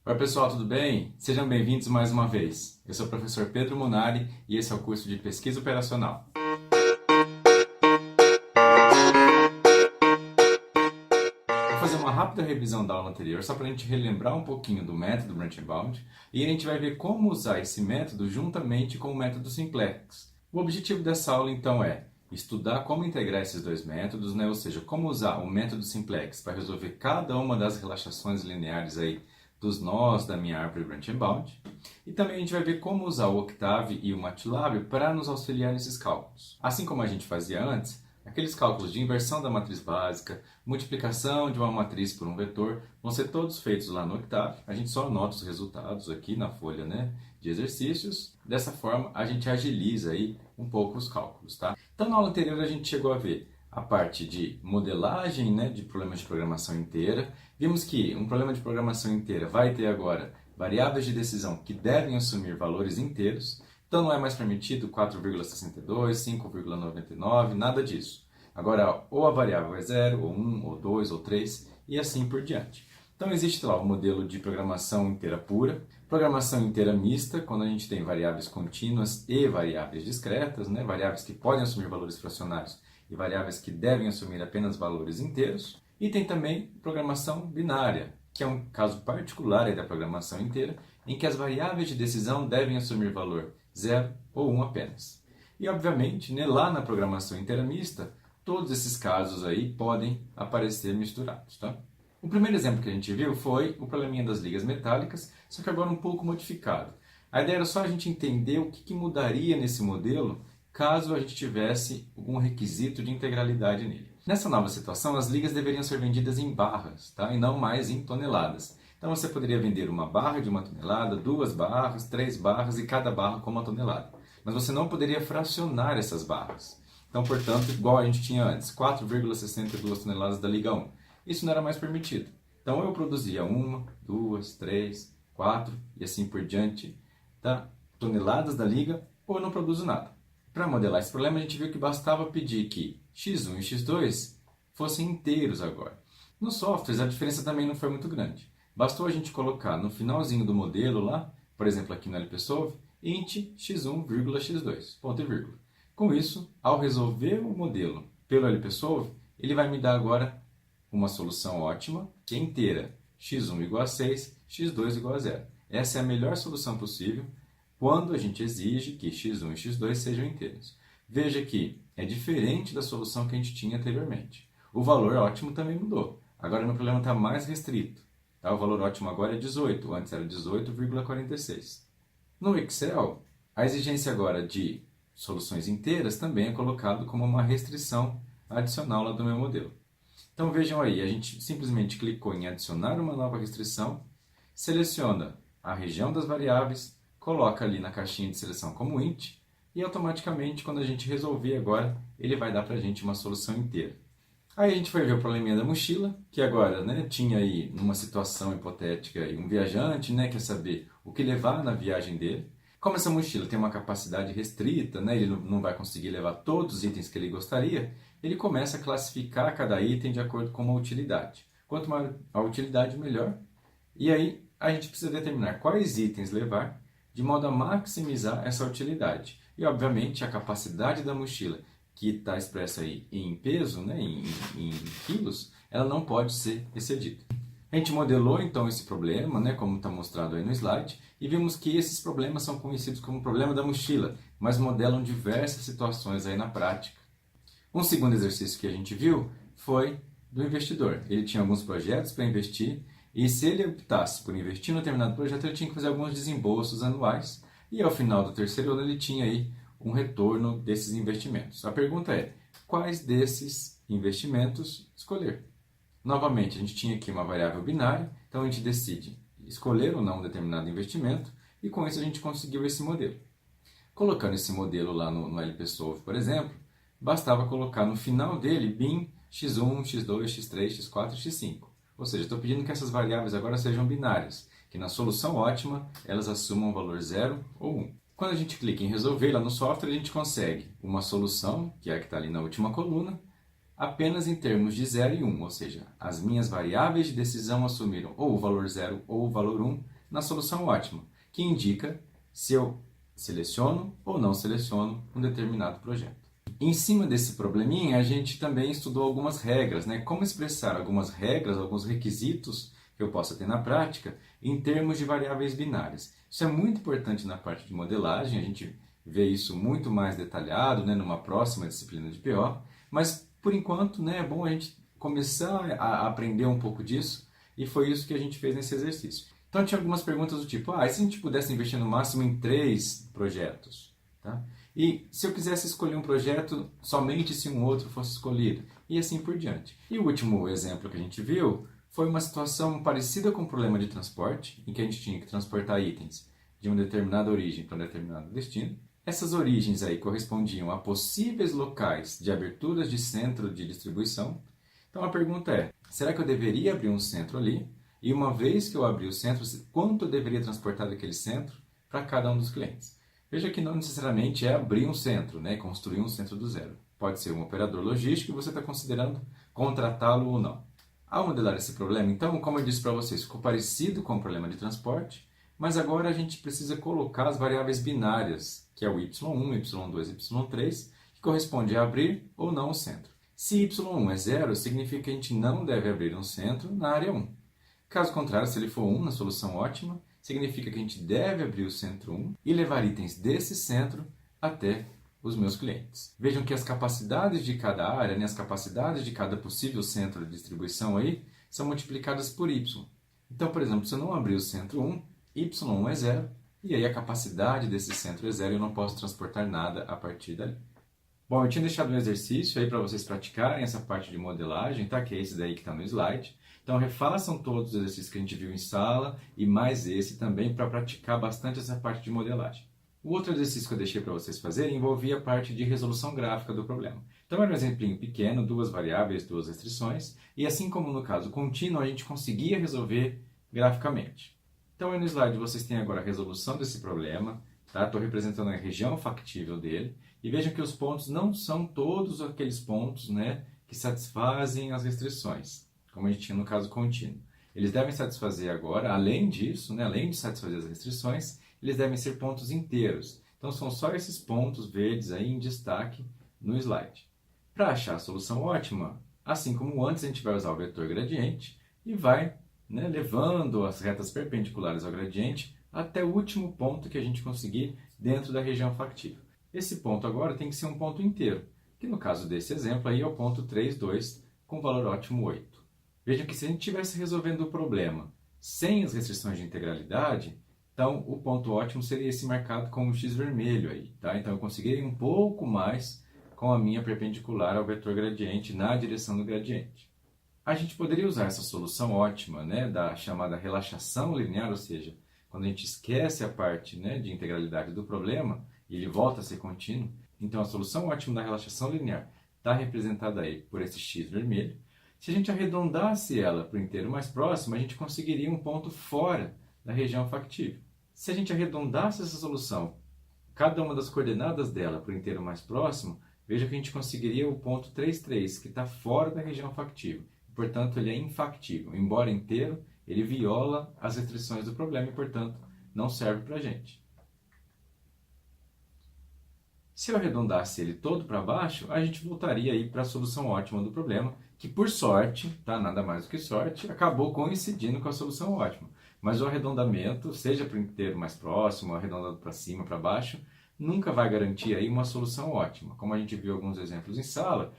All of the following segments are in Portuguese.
Oi pessoal, tudo bem? Sejam bem-vindos mais uma vez. Eu sou o professor Pedro Munari e esse é o curso de Pesquisa Operacional. Vou fazer uma rápida revisão da aula anterior só para a gente relembrar um pouquinho do método Branch and Bound e a gente vai ver como usar esse método juntamente com o método Simplex. O objetivo dessa aula então é estudar como integrar esses dois métodos, ou seja, como usar o método Simplex para resolver cada uma das relaxações lineares aí dos nós da minha árvore Branch and Bound. E também a gente vai ver como usar o Octave e o MATLAB para nos auxiliar nesses cálculos. Assim como a gente fazia antes, aqueles cálculos de inversão da matriz básica, multiplicação de uma matriz por um vetor, vão ser todos feitos lá no Octave. A gente só anota os resultados aqui na folha de exercícios. Dessa forma, a gente agiliza aí um pouco os cálculos, tá? Então, na aula anterior, a gente chegou a ver a parte de modelagem de problemas de programação inteira. Vimos que um problema de programação inteira vai ter agora variáveis de decisão que devem assumir valores inteiros. Então não é mais permitido 4,62, 5,99, nada disso. Agora, ou a variável é 0, ou 1, ou 2, ou 3, e assim por diante. Então existe lá o modelo de programação inteira pura, programação inteira mista, quando a gente tem variáveis contínuas e variáveis discretas, variáveis que podem assumir valores fracionários e variáveis que devem assumir apenas valores inteiros. E tem também programação binária, que é um caso particular aí da programação inteira, em que as variáveis de decisão devem assumir valor 0 ou 1 apenas. E, obviamente, lá na programação inteira mista, todos esses casos aí podem aparecer misturados, tá? O primeiro exemplo que a gente viu foi o probleminha das ligas metálicas, só que agora um pouco modificado. A ideia era só a gente entender o que mudaria nesse modelo caso a gente tivesse algum requisito de integralidade nele. Nessa nova situação, as ligas deveriam ser vendidas em barras, tá? E não mais em toneladas. Então você poderia vender uma barra de 1 tonelada, 2 barras, 3 barras e cada barra com 1 tonelada. Mas você não poderia fracionar essas barras. Então, portanto, igual a gente tinha antes, 4,62 toneladas da liga 1. Isso não era mais permitido. Então eu produzia 1, 2, 3, 4 e assim por diante, tá? Toneladas da liga, ou eu não produzo nada. Para modelar esse problema, a gente viu que bastava pedir que x1 e x2 fossem inteiros agora. Nos softwares, a diferença também não foi muito grande. Bastou a gente colocar no finalzinho do modelo lá, por exemplo aqui no LPsolve, int x1, x2, ponto e vírgula. Com isso, ao resolver o modelo pelo LPsolve, ele vai me dar agora uma solução ótima, que é inteira, x1 igual a 6, x2 igual a 0. Essa é a melhor solução possível quando a gente exige que x1 e x2 sejam inteiros. Veja que é diferente da solução que a gente tinha anteriormente. O valor ótimo também mudou. Agora meu problema está mais restrito. Tá? O valor ótimo agora é 18, antes era 18,46. No Excel, a exigência agora de soluções inteiras também é colocado como uma restrição adicional lá do meu modelo. Então vejam aí, a gente simplesmente clicou em adicionar uma nova restrição, seleciona a região das variáveis, coloca ali na caixinha de seleção como int e automaticamente quando a gente resolver agora, ele vai dar para a gente uma solução inteira. Aí a gente foi ver o probleminha da mochila, que agora tinha aí numa situação hipotética aí, um viajante, quer saber o que levar na viagem dele. Como essa mochila tem uma capacidade restrita, ele não vai conseguir levar todos os itens que ele gostaria, ele começa a classificar cada item de acordo com uma utilidade. Quanto maior a utilidade, melhor. E aí a gente precisa determinar quais itens levar, de modo a maximizar essa utilidade. E, obviamente, a capacidade da mochila, que está expressa aí em peso, em quilos, ela não pode ser excedida. A gente modelou, então, esse problema, como está mostrado aí no slide, e vimos que esses problemas são conhecidos como problema da mochila, mas modelam diversas situações aí na prática. Um segundo exercício que a gente viu foi do investidor. Ele tinha alguns projetos para investir, e se ele optasse por investir no determinado projeto, ele tinha que fazer alguns desembolsos anuais, e ao final do terceiro ano ele tinha aí um retorno desses investimentos. A pergunta é, quais desses investimentos escolher? Novamente, a gente tinha aqui uma variável binária, então a gente decide escolher ou não um determinado investimento, e com isso a gente conseguiu esse modelo. Colocando esse modelo lá no LPsolve, por exemplo, bastava colocar no final dele bin x1, x2, x3, x4 e x5. Ou seja, estou pedindo que essas variáveis agora sejam binárias, que na solução ótima elas assumam o valor 0 ou 1. Quando a gente clica em resolver lá no software, a gente consegue uma solução, que é a que está ali na última coluna, apenas em termos de 0 e 1, ou seja, as minhas variáveis de decisão assumiram ou o valor 0 ou o valor 1 na solução ótima, que indica se eu seleciono ou não seleciono um determinado projeto. Em cima desse probleminha, a gente também estudou algumas regras, né? Como expressar algumas regras, alguns requisitos que eu possa ter na prática em termos de variáveis binárias. Isso é muito importante na parte de modelagem, a gente vê isso muito mais detalhado, né, numa próxima disciplina de PO, mas por enquanto, né, é bom a gente começar a aprender um pouco disso, e foi isso que a gente fez nesse exercício. Então tinha algumas perguntas do tipo, e se a gente pudesse investir no máximo em 3 projetos? Tá? E se eu quisesse escolher um projeto somente se um outro fosse escolhido? E assim por diante. E o último exemplo que a gente viu foi uma situação parecida com o problema de transporte, em que a gente tinha que transportar itens de uma determinada origem para um determinado destino. Essas origens aí correspondiam a possíveis locais de aberturas de centro de distribuição. Então a pergunta é, será que eu deveria abrir um centro ali? E uma vez que eu abri o centro, quanto eu deveria transportar daquele centro para cada um dos clientes? Veja que não necessariamente é abrir um centro, né? Construir um centro do zero. Pode ser um operador logístico e você está considerando contratá-lo ou não. Ao modelar esse problema, então, como eu disse para vocês, ficou parecido com o problema de transporte, mas agora a gente precisa colocar as variáveis binárias, que é o y1, y2 e y3, que corresponde a abrir ou não o centro. Se y1 é 0, significa que a gente não deve abrir um centro na área 1. Caso contrário, se ele for 1 na solução ótima, significa que a gente deve abrir o centro 1 e levar itens desse centro até os meus clientes. Vejam que as capacidades de cada área, né, as capacidades de cada possível centro de distribuição aí, são multiplicadas por y. Então, por exemplo, se eu não abrir o centro 1, y1 é 0, e aí a capacidade desse centro é 0 e eu não posso transportar nada a partir dali. Bom, eu tinha deixado um exercício aí para vocês praticarem essa parte de modelagem, tá? Que é esse daí que está no slide. Então, refaçam todos os exercícios que a gente viu em sala e mais esse também para praticar bastante essa parte de modelagem. O outro exercício que eu deixei para vocês fazerem envolvia a parte de resolução gráfica do problema. Então, era um exemplinho pequeno, 2 variáveis, 2 restrições, e assim como no caso contínuo, a gente conseguia resolver graficamente. Então, aí no slide vocês têm agora a resolução desse problema, tá? Estou representando a região factível dele, e vejam que os pontos não são todos aqueles pontos, né, que satisfazem as restrições, como a gente tinha no caso contínuo. Eles devem satisfazer agora, além disso, né, além de satisfazer as restrições, eles devem ser pontos inteiros. Então, são só esses pontos verdes aí em destaque no slide. Para achar a solução ótima, assim como antes, a gente vai usar o vetor gradiente e vai, né, levando as retas perpendiculares ao gradiente até o último ponto que a gente conseguir dentro da região factível. Esse ponto agora tem que ser um ponto inteiro, que no caso desse exemplo aí é o ponto 3, 2, com valor ótimo 8. Veja que se a gente estivesse resolvendo o problema sem as restrições de integralidade, então o ponto ótimo seria esse marcado com um X vermelho aí, tá? Então eu conseguiria um pouco mais com a minha perpendicular ao vetor gradiente na direção do gradiente. A gente poderia usar essa solução ótima, né, da chamada relaxação linear, ou seja, quando a gente esquece a parte, né, de integralidade do problema e ele volta a ser contínuo, então a solução ótima da relaxação linear está representada aí por esse X vermelho. Se a gente arredondasse ela para o inteiro mais próximo, a gente conseguiria um ponto fora da região factível. Se a gente arredondasse essa solução, cada uma das coordenadas dela para o inteiro mais próximo, veja que a gente conseguiria o ponto 3, 3, que está fora da região factível. Portanto, ele é infactível. Embora inteiro, ele viola as restrições do problema e, portanto, não serve para a gente. Se eu arredondasse ele todo para baixo, a gente voltaria aí para a solução ótima do problema, que por sorte, tá, nada mais do que sorte, acabou coincidindo com a solução ótima. Mas o arredondamento, seja para o inteiro mais próximo, arredondado para cima, para baixo, nunca vai garantir aí uma solução ótima. Como a gente viu alguns exemplos em sala,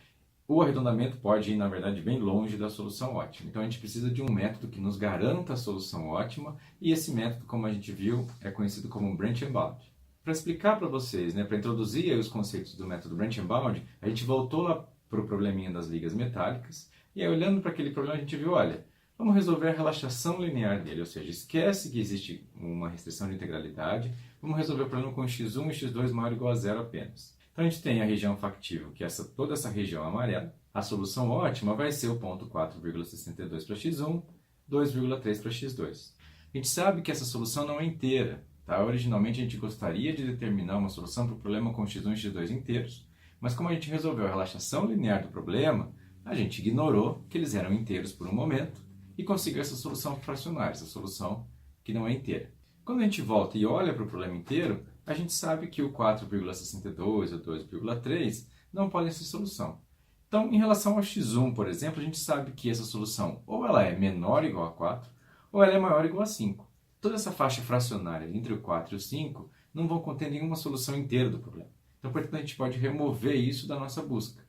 o arredondamento pode ir, na verdade, bem longe da solução ótima. Então a gente precisa de um método que nos garanta a solução ótima, e esse método, como a gente viu, é conhecido como branch and bound. Para explicar para vocês, né, para introduzir aí os conceitos do método branch and bound, a gente voltou lá para o probleminha das ligas metálicas, e aí olhando para aquele problema a gente viu, olha, vamos resolver a relaxação linear dele, ou seja, esquece que existe uma restrição de integralidade, vamos resolver o problema com x1 e x2 maior ou igual a 0 apenas. Então a gente tem a região factível, que é toda essa região amarela. A solução ótima vai ser o ponto 4,62 para x1, 2,3 para x2. A gente sabe que essa solução não é inteira. Tá? Originalmente a gente gostaria de determinar uma solução para o problema com x1 e x2 inteiros, mas como a gente resolveu a relaxação linear do problema, A gente ignorou que eles eram inteiros por um momento e conseguiu essa solução fracionária, essa solução que não é inteira. Quando a gente volta e olha para o problema inteiro, a gente sabe que o 4,62 e o 2,3 não podem ser solução. Então, em relação ao x1, por exemplo, a gente sabe que essa solução ou ela é menor ou igual a 4, ou ela é maior ou igual a 5. Toda essa faixa fracionária entre o 4 e o 5 não vão conter nenhuma solução inteira do problema. Então, portanto, a gente pode remover isso da nossa busca.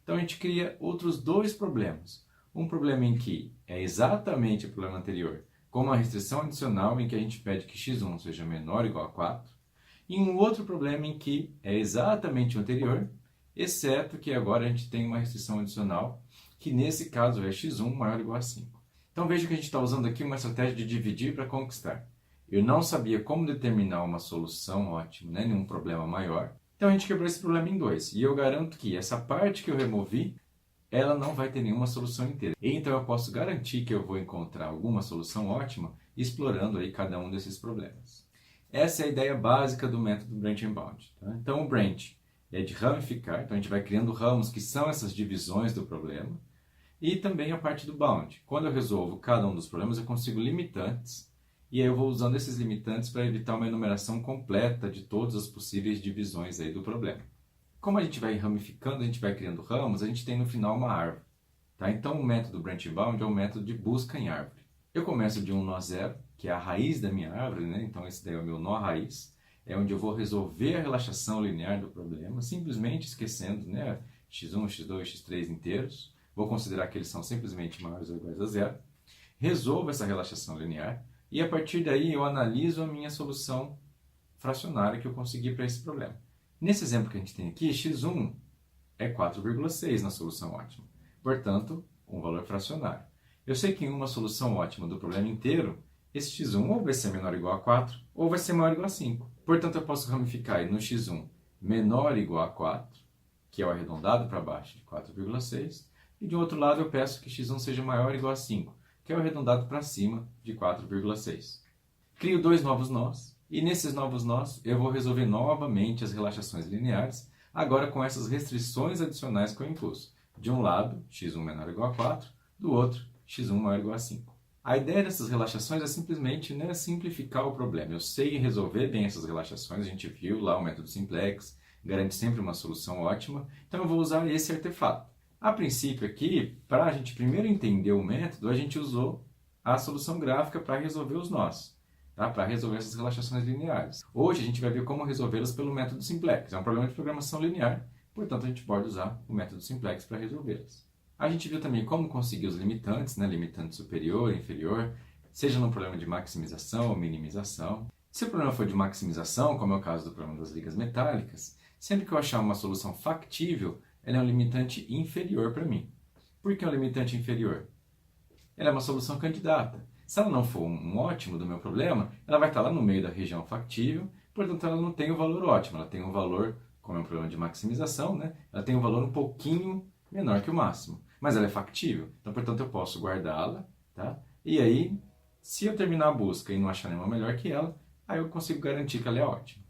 Então, a gente cria outros dois problemas. Um problema em que é exatamente o problema anterior, com uma restrição adicional em que a gente pede que x1 seja menor ou igual a 4, e um outro problema em que é exatamente o anterior, exceto que agora a gente tem uma restrição adicional, que nesse caso é x1 maior ou igual a 5. Então veja que a gente está usando aqui uma estratégia de dividir para conquistar. Eu não sabia como determinar uma solução ótima, né, nenhum problema maior, então a gente quebrou esse problema em dois. E eu garanto que essa parte que eu removi, ela não vai ter nenhuma solução inteira. Então eu posso garantir que eu vou encontrar alguma solução ótima explorando aí cada um desses problemas. Essa é a ideia básica do método Branch and Bound. Tá? Então o branch é de ramificar, então a gente vai criando ramos que são essas divisões do problema. E também a parte do bound. Quando eu resolvo cada um dos problemas, eu consigo limitantes. E aí eu vou usando esses limitantes para evitar uma enumeração completa de todas as possíveis divisões aí do problema. Como a gente vai ramificando, a gente vai criando ramos, a gente tem no final uma árvore. Tá? Então o método Branch and Bound é um método de busca em árvore. Eu começo de um nó zero, que é a raiz da minha árvore, né? Então esse daí é o meu nó raiz. É onde eu vou resolver a relaxação linear do problema, simplesmente esquecendo, né, x1, x2, x3 inteiros. Vou considerar que eles são simplesmente maiores ou iguais a zero. Resolvo essa relaxação linear e a partir daí eu analiso a minha solução fracionária que eu consegui para esse problema. Nesse exemplo que a gente tem aqui, x1 é 4,6 na solução ótima. Portanto, um valor fracionário. Eu sei que em uma solução ótima do problema inteiro, esse x1 ou vai ser menor ou igual a 4, ou vai ser maior ou igual a 5. Portanto, eu posso ramificar no x1 menor ou igual a 4, que é o arredondado para baixo de 4,6, e de outro lado eu peço que x1 seja maior ou igual a 5, que é o arredondado para cima de 4,6. Crio dois novos nós, e nesses novos nós eu vou resolver novamente as relaxações lineares, agora com essas restrições adicionais que eu impus. De um lado, x1 menor ou igual a 4, do outro, x1 maior ou igual a 5. A ideia dessas relaxações é simplesmente, né, simplificar o problema. Eu sei resolver bem essas relaxações, a gente viu lá o método simplex, garante sempre uma solução ótima, então eu vou usar esse artefato. A princípio aqui, para a gente primeiro entender o método, a gente usou a solução gráfica para resolver os nós, tá? Para resolver essas relaxações lineares. Hoje a gente vai ver como resolvê-las pelo método simplex. É um problema de programação linear, portanto a gente pode usar o método simplex para resolvê-las. A gente viu também como conseguir os limitantes, né? Limitante superior, inferior, seja no problema de maximização ou minimização. Se o problema for de maximização, como é o caso do problema das ligas metálicas, sempre que eu achar uma solução factível, ela é um limitante inferior para mim. Por que é um limitante inferior? Ela é uma solução candidata. Se ela não for um ótimo do meu problema, ela vai estar lá no meio da região factível, portanto ela não tem o valor ótimo, ela tem um valor, como é um problema de maximização, né? Ela tem um valor um pouquinho menor que o máximo, mas ela é factível, então portanto eu posso guardá-la, tá? E aí, se eu terminar a busca e não achar nenhuma melhor que ela, aí eu consigo garantir que ela é ótima.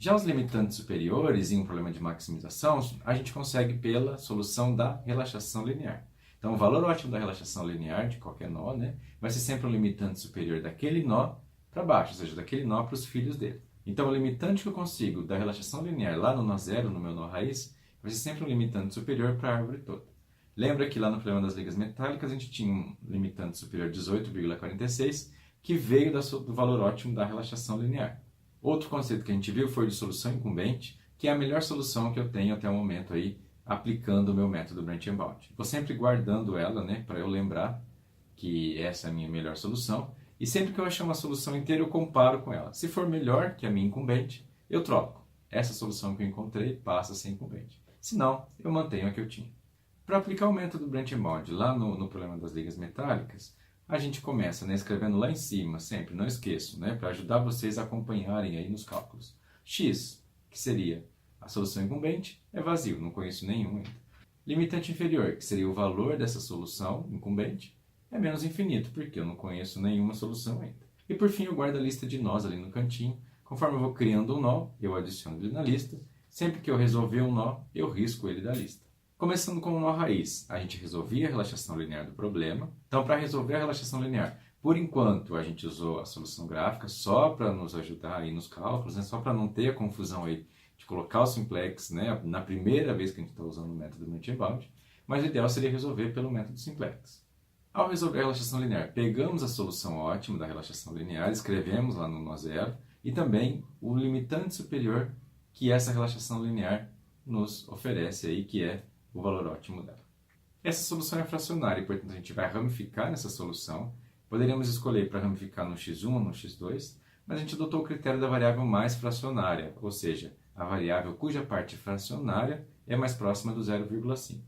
Já os limitantes superiores, em um problema de maximização, a gente consegue pela solução da relaxação linear. Então, o valor ótimo da relaxação linear, de qualquer nó, né, vai ser sempre um limitante superior daquele nó para baixo, ou seja, daquele nó para os filhos dele. Então, o limitante que eu consigo da relaxação linear lá no nó zero, no meu nó raiz, vai ser sempre um limitante superior para a árvore toda. Lembra que lá no problema das ligas metálicas a gente tinha um limitante superior 18,46, que veio do valor ótimo da relaxação linear. Outro conceito que a gente viu foi de solução incumbente, que é a melhor solução que eu tenho até o momento aí, aplicando o meu método Branch and Bound. Vou sempre guardando ela, né, para eu lembrar que essa é a minha melhor solução, e sempre que eu achar uma solução inteira eu comparo com ela. Se for melhor que a minha incumbente, eu troco. Essa solução que eu encontrei passa a ser incumbente. Se não, eu mantenho a que eu tinha. Para aplicar o método Branch and Bound lá no problema das ligas metálicas, a gente começa, né, escrevendo lá em cima, sempre, não esqueço, né, para ajudar vocês a acompanharem aí nos cálculos. X, que seria a solução incumbente, é vazio, não conheço nenhum ainda. Limitante inferior, que seria o valor dessa solução incumbente, é menos infinito, porque eu não conheço nenhuma solução ainda. E por fim, eu guardo a lista de nós ali no cantinho. Conforme eu vou criando um nó, eu adiciono ele na lista. Sempre que eu resolver um nó, eu risco ele da lista. Começando com o nó raiz, a gente resolvia a relaxação linear do problema. Então, para resolver a relaxação linear, por enquanto a gente usou a solução gráfica só para nos ajudar aí nos cálculos, né? Só para não ter a confusão aí de colocar o simplex, né? Na primeira vez que a gente está usando o método Brent-Bald, mas o ideal seria resolver pelo método simplex. Ao resolver a relaxação linear, pegamos a solução ótima da relaxação linear, escrevemos lá no nó zero e também o limitante superior que essa relaxação linear nos oferece aí, que é o valor ótimo dela. Essa solução é fracionária e, portanto, a gente vai ramificar nessa solução. Poderíamos escolher para ramificar no x1 ou no x2, mas a gente adotou o critério da variável mais fracionária, ou seja, a variável cuja parte fracionária é mais próxima do 0,5.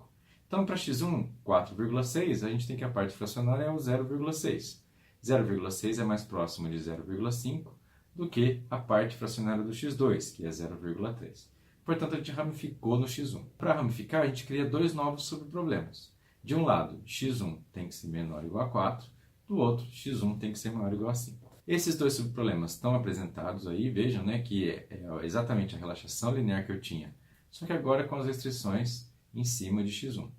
Então, para x1, 4,6, a gente tem que a parte fracionária é o 0,6. 0,6 é mais próximo de 0,5 do que a parte fracionária do x2, que é 0,3. Portanto, a gente ramificou no x1. Para ramificar, a gente cria dois novos subproblemas. De um lado, x1 tem que ser menor ou igual a 4, do outro, x1 tem que ser maior ou igual a 5. Esses dois subproblemas estão apresentados aí, vejam, né, que é exatamente a relaxação linear que eu tinha, só que agora com as restrições em cima de x1.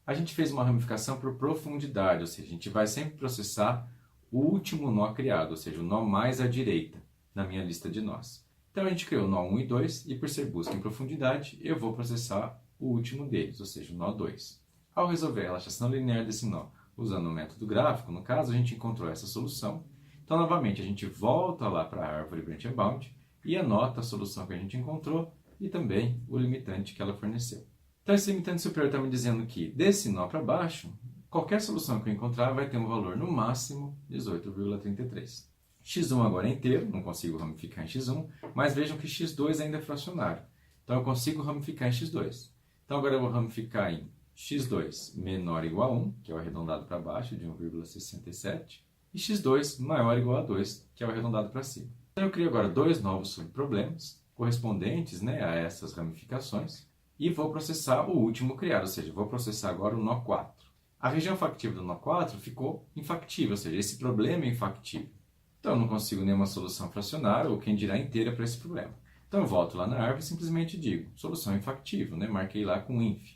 A gente fez uma ramificação por profundidade, ou seja, a gente vai sempre processar o último nó criado, ou seja, o nó mais à direita na minha lista de nós. Então a gente criou o nó 1 e 2 e por ser busca em profundidade, eu vou processar o último deles, ou seja, o nó 2. Ao resolver a relaxação linear desse nó usando o método gráfico, no caso, a gente encontrou essa solução. Então, novamente, a gente volta lá para a árvore Brent-Bald e anota a solução que a gente encontrou e também o limitante que ela forneceu. Então, esse limitante superior está me dizendo que, desse nó para baixo, qualquer solução que eu encontrar vai ter um valor no máximo 18,33. x1 agora é inteiro, não consigo ramificar em x1, mas vejam que x2 ainda é fracionário. Então, eu consigo ramificar em x2. Então, agora eu vou ramificar em x2 menor ou igual a 1, que é o arredondado para baixo, de 1,67, e x2 maior ou igual a 2, que é o arredondado para cima. Então, eu crio agora dois novos subproblemas, correspondentes, né, a essas ramificações, e vou processar o último criado, ou seja, vou processar agora o nó 4. A região factível do nó 4 ficou infactível, ou seja, esse problema é infactível. Então, eu não consigo nenhuma solução fracionária, ou quem dirá inteira, para esse problema. Então, eu volto lá na árvore e simplesmente digo, solução infactível, né? Marquei lá com inf.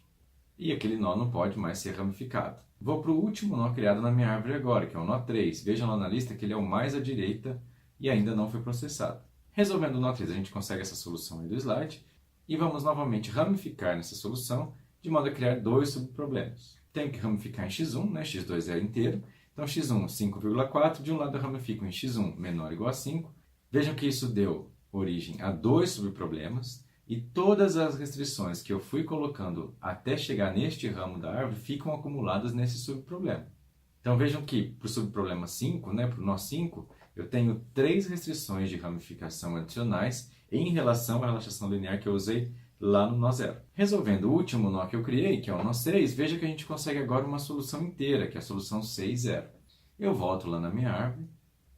E aquele nó não pode mais ser ramificado. Vou para o último nó criado na minha árvore agora, que é o nó 3. Vejam lá na lista que ele é o mais à direita e ainda não foi processado. Resolvendo o nó 3, a gente consegue essa solução aí do slide. E vamos novamente ramificar nessa solução, de modo a criar dois subproblemas. Tenho que ramificar em x1, né? x2 é inteiro. Então, x1, 5,4. De um lado eu ramifico em x1 menor ou igual a 5. Vejam que isso deu origem a dois subproblemas. E todas as restrições que eu fui colocando até chegar neste ramo da árvore ficam acumuladas nesse subproblema. Então vejam que para o subproblema 5, né, para o nó 5, eu tenho 3 restrições de ramificação adicionais em relação à relaxação linear que eu usei lá no nó 0. Resolvendo o último nó que eu criei, que é o nó 6, veja que a gente consegue agora uma solução inteira, que é a solução 6, 0. Eu volto lá na minha árvore,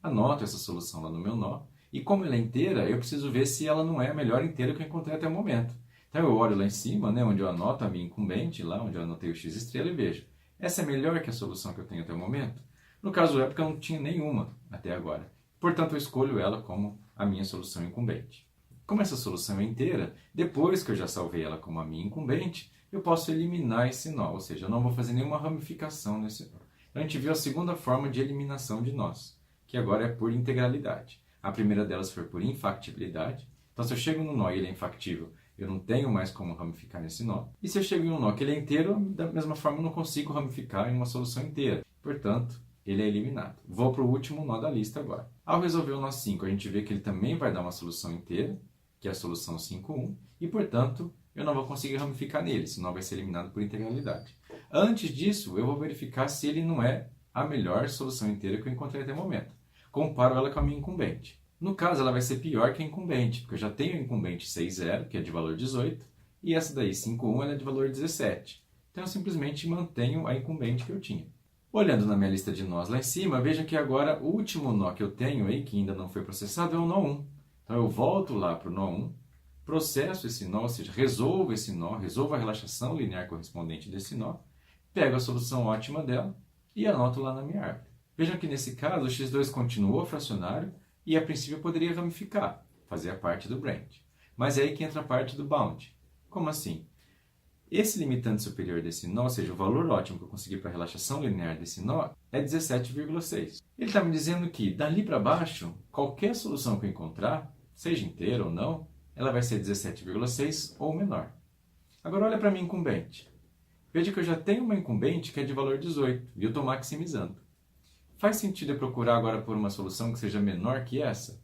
anoto essa solução lá no meu nó, e como ela é inteira, eu preciso ver se ela não é a melhor inteira que eu encontrei até o momento. Então eu olho lá em cima, né, onde eu anoto a minha incumbente, lá onde eu anotei o x estrela, e vejo, essa é melhor que a solução que eu tenho até o momento? No caso é porque eu não tinha nenhuma até agora. Portanto, eu escolho ela como a minha solução incumbente. Como essa solução é inteira, depois que eu já salvei ela como a minha incumbente, eu posso eliminar esse nó, ou seja, eu não vou fazer nenhuma ramificação nesse nó. Então a gente viu a segunda forma de eliminação de nós, que agora é por integralidade. A primeira delas foi por infactibilidade. Então, se eu chego no nó e ele é infactível, eu não tenho mais como ramificar nesse nó. E se eu chego em um nó que ele é inteiro, da mesma forma eu não consigo ramificar em uma solução inteira. Portanto, ele é eliminado. Vou para o último nó da lista agora. Ao resolver o nó 5, a gente vê que ele também vai dar uma solução inteira, que é a solução 5,1, e, portanto, eu não vou conseguir ramificar nele, senão vai ser eliminado por integralidade. Antes disso, eu vou verificar se ele não é a melhor solução inteira que eu encontrei até o momento. Comparo ela com a minha incumbente. No caso, ela vai ser pior que a incumbente, porque eu já tenho a incumbente 6,0, que é de valor 18, e essa daí, 5,1, ela é de valor 17. Então, eu simplesmente mantenho a incumbente que eu tinha. Olhando na minha lista de nós lá em cima, vejam que agora o último nó que eu tenho aí, que ainda não foi processado, é o nó 1. Então, eu volto lá para o nó 1, processo esse nó, ou seja, resolvo esse nó, resolvo a relaxação linear correspondente desse nó, pego a solução ótima dela e anoto lá na minha árvore. Vejam que nesse caso o x2 continuou fracionário e a princípio eu poderia ramificar, fazer a parte do Brent. Mas é aí que entra a parte do bound. Como assim? Esse limitante superior desse nó, ou seja, o valor ótimo que eu consegui para a relaxação linear desse nó, é 17,6. Ele está me dizendo que, dali para baixo, qualquer solução que eu encontrar, seja inteira ou não, ela vai ser 17,6 ou menor. Agora olha para a minha incumbente. Veja que eu já tenho uma incumbente que é de valor 18 e eu estou maximizando. Faz sentido eu procurar agora por uma solução que seja menor que essa?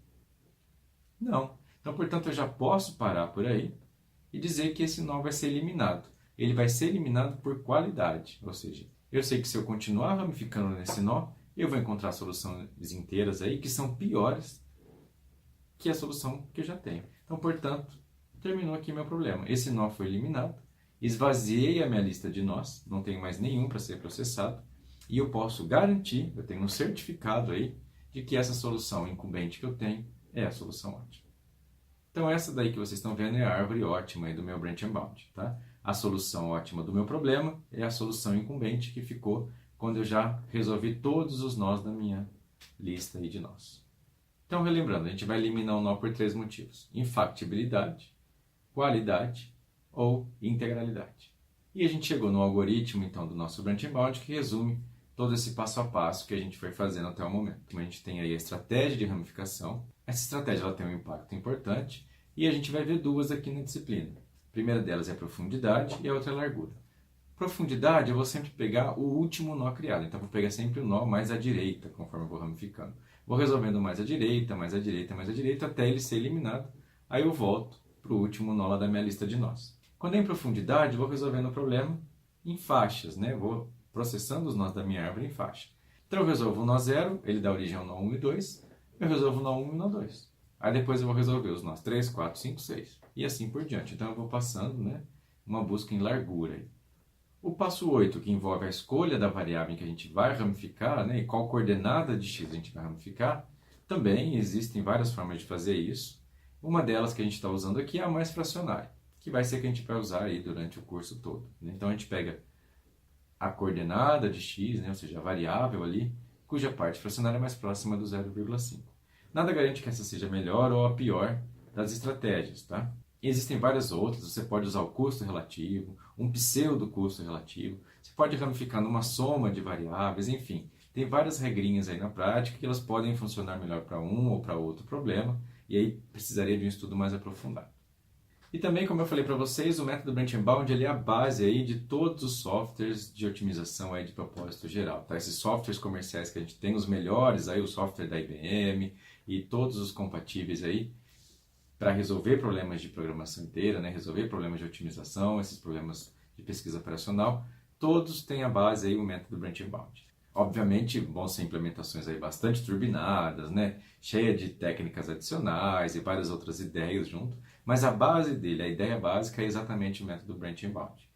Não. Então, portanto, eu já posso parar por aí e dizer que esse nó vai ser eliminado. Ele vai ser eliminado por qualidade, ou seja, eu sei que se eu continuar ramificando nesse nó, eu vou encontrar soluções inteiras aí que são piores que a solução que eu já tenho. Então, portanto, terminou aqui meu problema. Esse nó foi eliminado, esvaziei a minha lista de nós, não tenho mais nenhum para ser processado, e eu posso garantir, eu tenho um certificado aí, de que essa solução incumbente que eu tenho é a solução ótima. Então essa daí que vocês estão vendo é a árvore ótima aí do meu Branch and Bound, tá? A solução ótima do meu problema é a solução incumbente que ficou quando eu já resolvi todos os nós da minha lista aí de nós. Então, relembrando, a gente vai eliminar o nó por 3 motivos: infactibilidade, qualidade ou integralidade. E a gente chegou no algoritmo, então, do nosso Branch and Bound, que resume todo esse passo a passo que a gente foi fazendo até o momento. Então, a gente tem aí a estratégia de ramificação. Essa estratégia ela tem um impacto importante e a gente vai ver duas aqui na disciplina. A primeira delas é a profundidade e a outra é a largura. Profundidade, eu vou sempre pegar o último nó criado. Então, eu vou pegar sempre o nó mais à direita, conforme eu vou ramificando. Vou resolvendo mais à direita, mais à direita, mais à direita, até ele ser eliminado. Aí eu volto para o último nó lá da minha lista de nós. Quando é em profundidade, eu vou resolvendo o problema em faixas, né? Vou processando os nós da minha árvore em faixa. Então, eu resolvo o nó 0, ele dá origem ao nó 1 e 2. Eu resolvo o nó 1 e o nó 2. Aí depois eu vou resolver os nós 3, 4, 5, 6. E assim por diante. Então, eu vou passando, né, uma busca em largura aí. O passo 8, que envolve a escolha da variável em que a gente vai ramificar, né, e qual coordenada de x a gente vai ramificar, também existem várias formas de fazer isso. Uma delas que a gente está usando aqui é a mais fracionária, que vai ser que a gente vai usar aí durante o curso todo. Então, a gente pega a coordenada de x, né, ou seja, a variável ali, cuja parte fracionária é mais próxima do 0,5. Nada garante que essa seja a melhor ou a pior das estratégias, tá? Existem várias outras, você pode usar o custo relativo, um pseudo custo relativo, você pode ramificar numa soma de variáveis, enfim. Tem várias regrinhas aí na prática que elas podem funcionar melhor para um ou para outro problema, e aí precisaria de um estudo mais aprofundado. E também, como eu falei para vocês, o método Branch and Bound ele é a base aí de todos os softwares de otimização aí de propósito geral. Tá? Esses softwares comerciais que a gente tem, os melhores, aí, o software da IBM e todos os compatíveis aí, para resolver problemas de programação inteira, né? Resolver problemas de otimização, esses problemas de pesquisa operacional, todos têm a base aí o método Branch and Bound. Obviamente, vão ser implementações aí bastante turbinadas, né? Cheia de técnicas adicionais e várias outras ideias junto, mas a base dele, a ideia básica é exatamente o método Branch and Bound.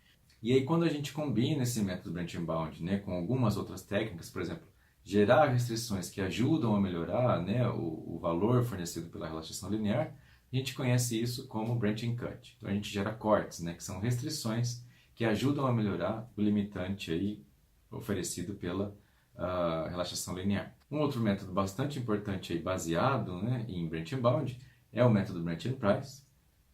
E aí, quando a gente combina esse método Branch and Bound, né, com algumas outras técnicas, por exemplo, gerar restrições que ajudam a melhorar, né, o valor fornecido pela relaxação linear, a gente conhece isso como Branch and Cut. Então, a gente gera cortes, né, que são restrições que ajudam a melhorar o limitante aí oferecido pela relaxação linear. Um outro método bastante importante aí, baseado, né, em Branch and Bound é o método Branch and Price,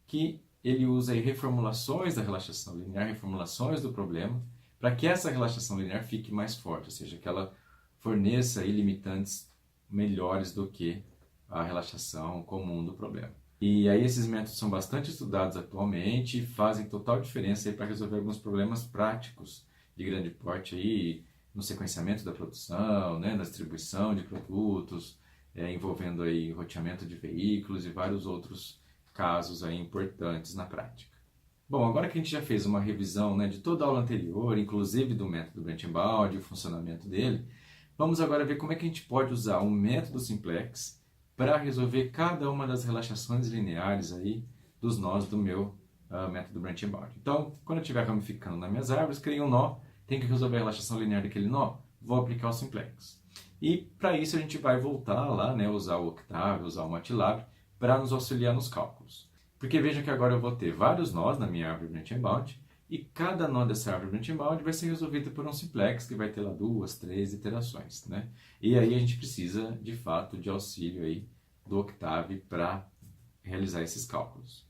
que ele usa aí reformulações da relaxação linear, reformulações do problema, para que essa relaxação linear fique mais forte, ou seja, que ela forneça aí limitantes melhores do que a relaxação comum do problema. E aí esses métodos são bastante estudados atualmente e fazem total diferença para resolver alguns problemas práticos de grande porte aí, no sequenciamento da produção, né, na distribuição de produtos, envolvendo aí roteamento de veículos e vários outros casos aí importantes na prática. Bom, agora que a gente já fez uma revisão, né, de toda a aula anterior, inclusive do método Branch and Bound e o funcionamento dele, vamos agora ver como é que a gente pode usar um método simplex para resolver cada uma das relaxações lineares aí dos nós do meu método Branch and Bound. Então, quando eu estiver ramificando nas minhas árvores, criei um nó, tenho que resolver a relaxação linear daquele nó, vou aplicar o simplex. E para isso a gente vai voltar lá, né, usar o Octave, usar o MATLAB, para nos auxiliar nos cálculos. Porque vejam que agora eu vou ter vários nós na minha árvore Branch and Bound, e cada nó dessa árvore Branch and Bound vai ser resolvido por um simplex, que vai ter lá 2, 3 iterações, né? E aí a gente precisa, de fato, de auxílio aí do Octave para realizar esses cálculos.